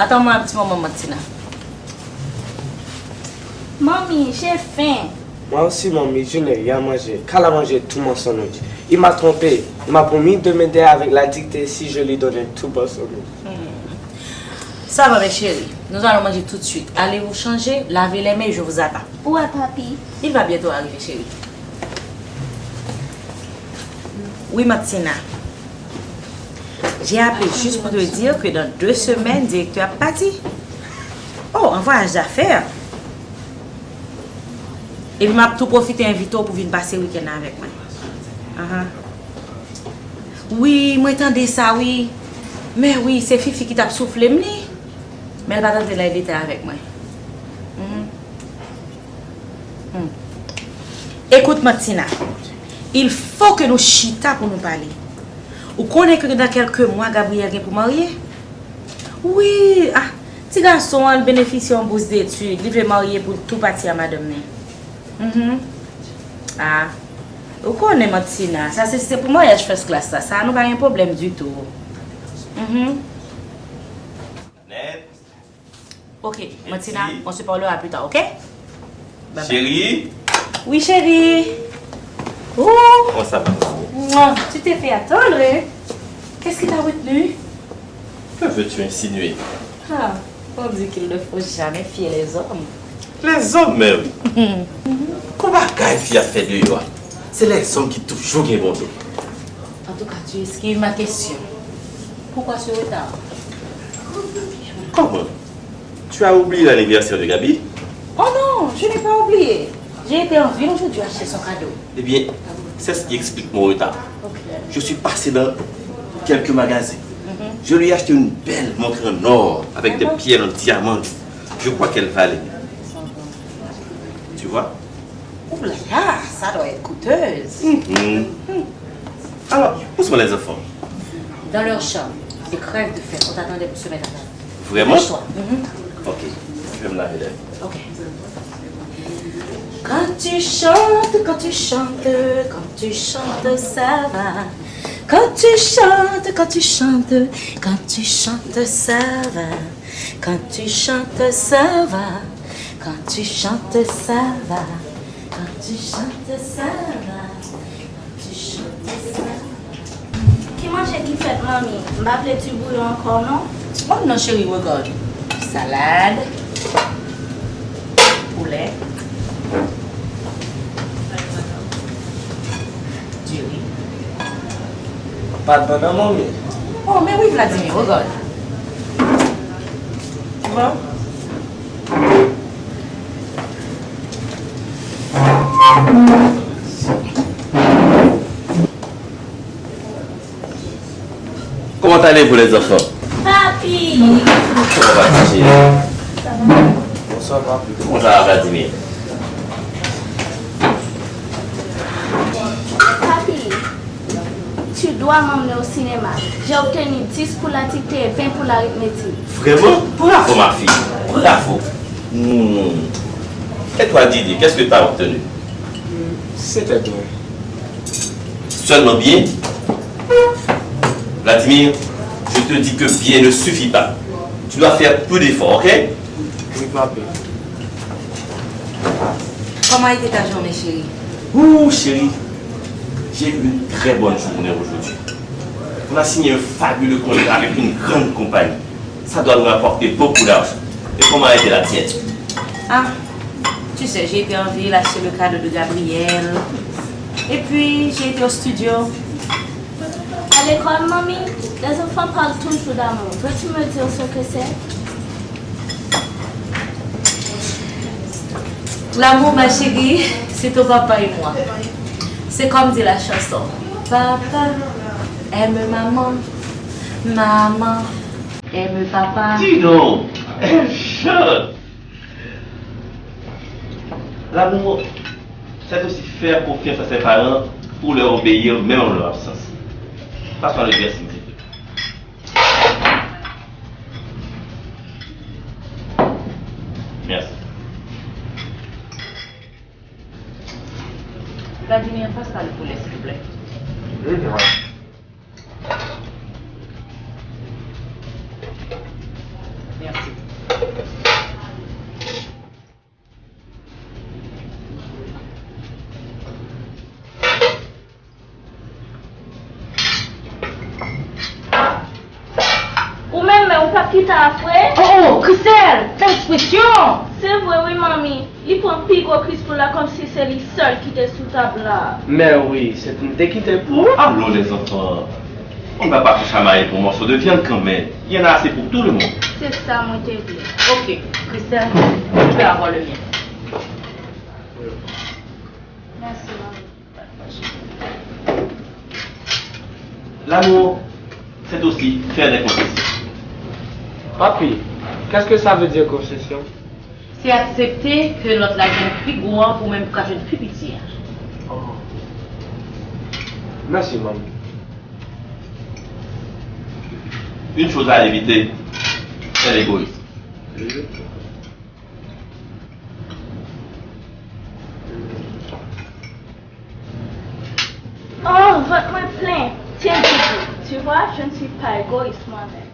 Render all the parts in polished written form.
Attends-moi un petit moment, Martina. Mamie, j'ai faim. Moi aussi, mamie, je n'ai rien mangé. Qu'elle a mangé tout mon sandwich. Il m'a trompé. Il m'a promis de m'aider avec la dictée si je lui donnais tout mon sandwich. Ça va, mes chéris. Nous allons manger tout de suite. Allez vous changer, lavez les mains et je vous attends. Ouais, papi. Il va bientôt arriver, chérie. Oui, Martina. J'ai appelé juste pour te dire que dans 2 semaines, le directeur est parti. Oh, un voyage d'affaires. Et puis, m'a tout profité invité pour venir passer le week-end avec moi. Oui, moi j'entendais ça, oui. Mais oui, c'est Fifi qui t'a soufflé, mais elle va tenter la détail avec moi. Écoute, Martina, il faut que nous chita pour nous parler. Vous connaissez que dans quelques mois, Gabriel est pour marier? Oui, petit garçon, il bénéficie d'une bourse d'études. Il veut marier pour tout partir à madame. Vous connaissez, Martina, ça c'est pour moi, je fais ce classe, ça n'a pas un problème du tout. Ok, Martina, on se parlera plus tard, ok? Bye Chérie? Oui, chérie. Oh! Comment ça va? Mouah, tu t'es fait attendre, hein? Qu'est-ce qui t'a retenu? Que veux-tu insinuer? On dit qu'il ne faut jamais fier les hommes. Les hommes même. Comment qu'une fille a fait de toi? C'est les hommes qui toujours gagnent bon dos. En tout cas, tu esquives ma question. Pourquoi ce retard? Comment? Tu as oublié l'anniversaire de Gabi? Oh non, je n'ai pas oublié. J'ai été en ville aujourd'hui acheter son cadeau. Eh bien, c'est ce qui explique mon retard. Je suis passé dans quelques magasins. Je lui ai acheté une belle montre en or avec des pierres en diamant. Je crois qu'elle va aller. Tu vois? Ouh là là, ça doit être coûteuse. Alors, où sont les enfants? Dans leur chambre. Ils crèvent de faim. On t'attendait pour se mettre à table. Vraiment? Lève-toi. Ok, je vais me laver l'air. Ok. Quand tu chantes, quand tu chantes, quand tu chantes, ça va. Quand tu chantes, quand tu chantes, quand tu chantes, ça va. Quand tu chantes, ça va. Quand tu chantes, ça va. Quand tu chantes, ça va. Quand tu chantes, ça va. Qui mange qui fait, mamie? M'appelles-tu bouillon encore, non? Oh non, chérie, regarde. Salade. Poulet. Du riz. Pas de bonne mamie. Oh, mais oui, Vladimir, regarde. Tu vois? Comment allez-vous les enfants? Papi! Comment va-t-il? Bonsoir, papi. Comment ça va, Vladimir? Papi, tu dois m'emmener au cinéma. J'ai obtenu 10 pour la dictée et 20 pour l'arithmétique. Vraiment? Bravo, ma fille. Bravo. Et toi, Didier, qu'est-ce que tu as obtenu? C'était bien. Seulement bien? Vladimir, je te dis que bien ne suffit pas. Tu dois faire peu d'efforts, ok? Oui, papi. Comment a été ta journée, chérie? Ouh, chérie, j'ai eu une très bonne journée aujourd'hui. On a signé un fabuleux contrat avec une grande compagnie. Ça doit nous rapporter beaucoup d'argent. Et comment a été la tienne? Tu sais, j'ai été en ville acheter le cadeau de Gabriel. Et puis, j'ai été au studio. À l'école, mamie, les enfants parlent toujours d'amour. Peux-tu me dire ce que c'est? L'amour, ma chérie, c'est ton papa et moi. C'est comme dit la chanson. Papa aime maman, maman aime papa. Dis donc, elle chante. L'amour, c'est aussi faire confiance à ses parents pour leur obéir même en leur absence. Passe-moi le verre, s'il te plaît. Merci. Vladimir, passe-moi le poulet, s'il vous plaît. Oui, ouais. Merci. qui t'a fait? Oh, Christelle, quelle expression! C'est vrai, oui, mamie. Il prend plus gros Chris pour là comme si c'est lui seul qui était sous table là. Mais oui, c'est une déquité pour. Allô les enfants. On ne va pas se chamailler pour un morceau de viande quand même. Il y en a assez pour tout le monde. C'est ça, mon t'ai dit. Ok, Christelle, je vais avoir le mien. Merci, mamie. L'amour, c'est aussi faire des concessions. Papi, qu'est-ce que ça veut dire concession? C'est accepter que notre la jeune plus grand pour même quand je ne plus pitié. Oh. Merci, maman. Une chose à éviter, c'est l'égoïsme. Oh, votre main plein. Tiens, tu vois, je ne suis pas égoïste moi-même.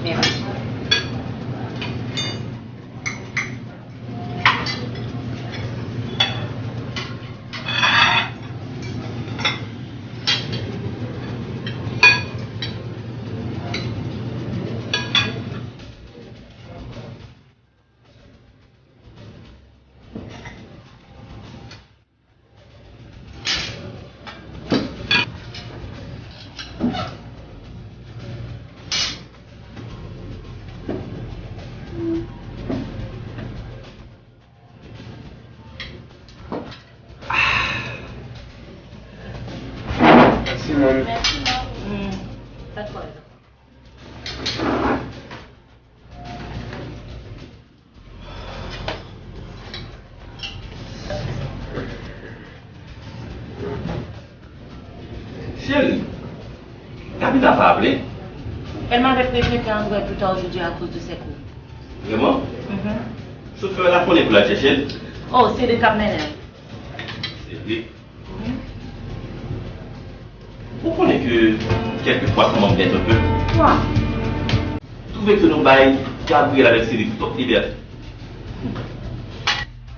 Merci. Merci, maman. Merci, maman. Pas de problème. Chérie, Gabi n'a pas appelé. Elle m'avait prévenu qu'elle rendrait plus tard aujourd'hui à cause de ses cours. Vraiment? Chauffeur la connaît pour la chercher. Oh, c'est des Cap-Ménel. C'est vrai. Vous connaissez que quelquefois ça m'embête un peu. Quoi? Vous trouvez que nos bails, Gabriel avec ses toute liberté.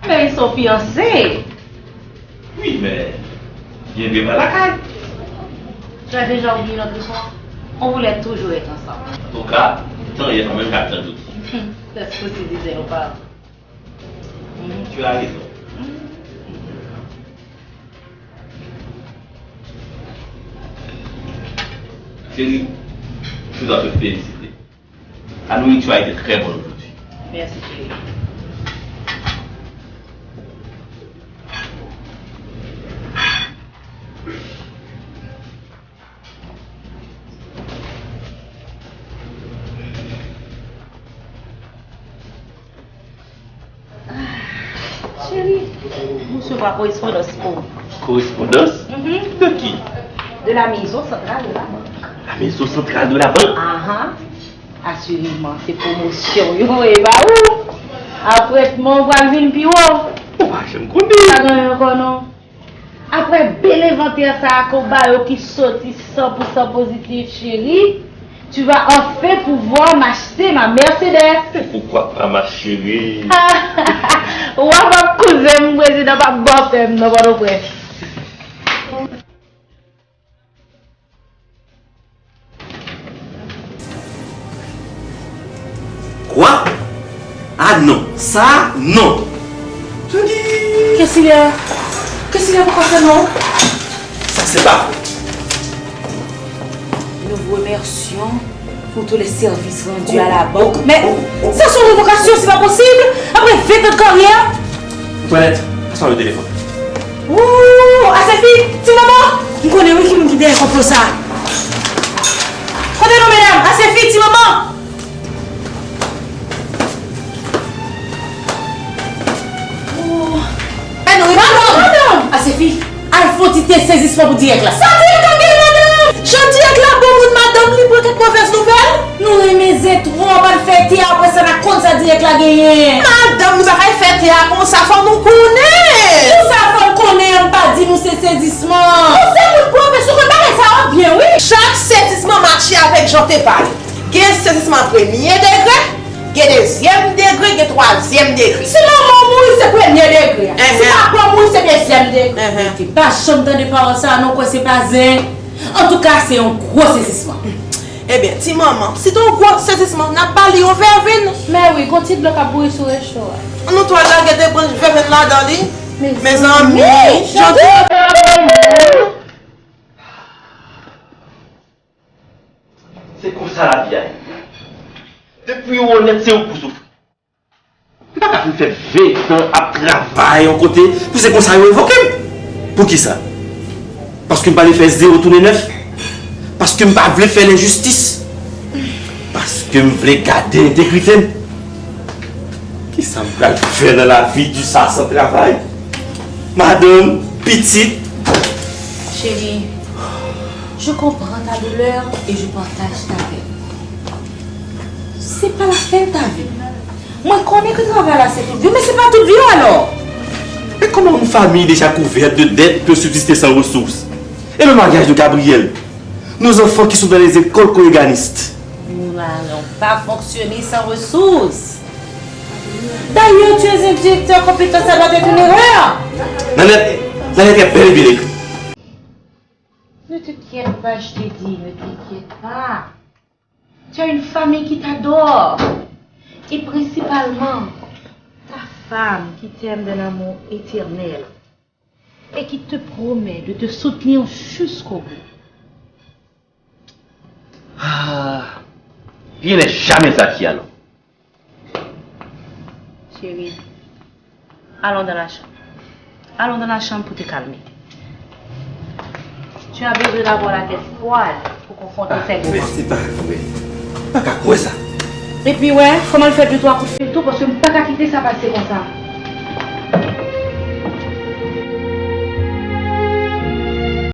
Mais ils sont fiancés. Oui, mais bien vivre à la caille. Tu as déjà oublié notre histoire? On voulait toujours être ensemble. En tout cas, tant il y a quand même 4 ans d'outils. C'est ce que tu disais nos parents. Tu as raison. Chérie, je dois te féliciter. La nourriture a été très bonne aujourd'hui. Merci, chérie. Chérie, nous sommes à correspondance pour Correspondance de qui? de la maison centrale de la banque. La maison centrale de la banque. Assurément, c'est promotion. Yo, et bah où? Après, mon voile vient plus haut. Oh, je me connais. Pas grand encore non. Après, bel inventaire ça à qui sorti 100% positif, chérie. Tu vas enfin pouvoir m'acheter ma Mercedes. Pourquoi pas ma chérie? Ou ma cousin, président, pas bon, non, pas près. Quoi? Ah non, ça non. Je dis. Qu'est-ce qu'il y a? Qu'est-ce qu'il y a pour ça, non? Ça c'est pas. Nous vous remercions pour tous les services rendus à la banque. Mais ça, son révocation, c'est pas possible. Après 20 ans de carrière. Toilette, passe-moi le téléphone. Ouh, à cette fille, petit maman. Vous connaissez qui me guide un complot ça. Prenez-nous, mesdames, à cette fille, petit maman. Madame, à ces filles, il faut que tu saisisses pour dire là. Ça dit que madame. Je dis que la bonne madame libre de mauvaise nouvelle. Nous aimons trop, on va le faire après ça n'a compte ça dit que la gagne. Madame, nous allons faire comme ça, faut nous connaître. Nous savons connaître, on pas dit nous c'est saisissement. Nous c'est nous professeur, ça va bien, oui. Chaque saisissement marche avec j'en te parle. Il y a un saisissement premier degré, il y a deuxième degré, il y a troisième degré. Si maman mouille, c'est premier degré. Si papa mouille, c'est deuxième degré. Tu pas chambre de parler ça, non, quoi, c'est pas zin. En tout cas, c'est un gros saisissement. Eh bien, ti maman, si ton gros saisissement n'a pas lié au vervin. Mais oui, continue de bouillir sur le chaud. Nous, toi, là, il y a des branches vervin là dans les. Mes amis, C'est comme ça la vie. Depuis où on est, c'est où pour souffrir. Pas qu'à faire 20 ans à travailler en côté, pour c'est comme ça qu'on évoque. Pour qui ça? Parce que je ne pas faire 0 tourner 9. Parce que je ne pas faire l'injustice. Parce que je veux garder l'intégrité. Qui ça me va faire dans la vie du ça sans travail? Madame, petite. Chérie, je comprends ta douleur et je partage ta peine. C'est pas la fin de ta vie. Moi, je connais que le travail là, c'est tout vieux, mais c'est pas tout vieux alors. Mais comment une famille déjà couverte de dettes peut subsister sans ressources? Et le mariage de Gabriel? Nos enfants qui sont dans les écoles co-organistes. Nous n'allons pas fonctionner sans ressources. D'ailleurs, tu es un directeur compétent, ça doit être une erreur. Nanette est bel et bien écrit. Ne t'inquiète pas, je t'ai dit, ne t'inquiète pas. Tu as une famille qui t'adore. Et principalement, ta femme qui t'aime d'un amour éternel. Et qui te promet de te soutenir jusqu'au bout. Ah, il n'est jamais ça qui alors. Chérie, allons dans la chambre. Allons dans la chambre pour te calmer. Tu as besoin d'avoir la tête froide pour confronter ces moments. Merci, pas qu'à quoi ça? Et puis ouais, comment le faire de toi coup de fil tout parce que je ne peux pas quitter ça passer comme ça.